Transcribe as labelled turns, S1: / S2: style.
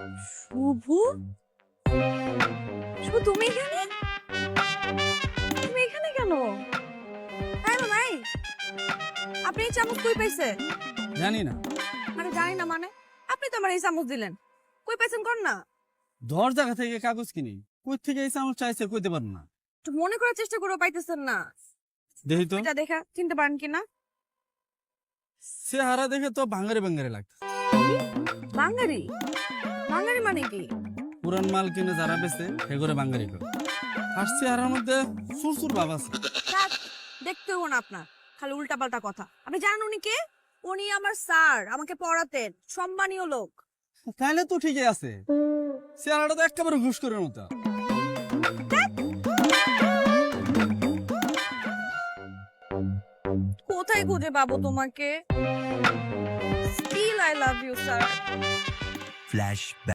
S1: শুভ, শুভ তুমি এখানে? তুমি এখানে কেন? হ্যাঁ ভাই, আপনি এই চামচ কই পাইছেন?
S2: জানি না,
S1: মানে জানি না মানে? আপনি তো আমার এই চামচ দিলেন, কই পাইছেন কোন না?
S2: ধর জায়গা থেকে কাগজ কিনি, কই থেকে এই চামচ চাইছে কইতে পারবো না।
S1: একটু মনে করার চেষ্টা করে পাইতেছেন না।
S2: দেখি তো,
S1: এটা দেখা চিনতে পারেন কিনা?
S2: চেহারা দেখে তো ভাঙ্গারে ভাঙ্গারে লাগছে।
S1: বাঙালি? বাঙালি মানে কি?
S2: পুরান মাল কিনে যারা বেচে সে করে ভাঙ্গারি করে। আর চেহারার মধ্যে সুরসুর ভাব আছে।
S1: থাক, দেখতে হবো না আপনার, খালি উল্টা পাল্টা কথা। আপনি জানেন উনি কে? উনি আমার স্যার, আমাকে পড়াতেন, সম্মানীয় লোক।
S2: তাইলে তো ঠিকই আছে, চেহারাটা তো একেবারে ঘুষ করে মতো।
S1: কোথায় খুঁজে পাবো তোমাকে? Still I love you sir.
S3: Flashback.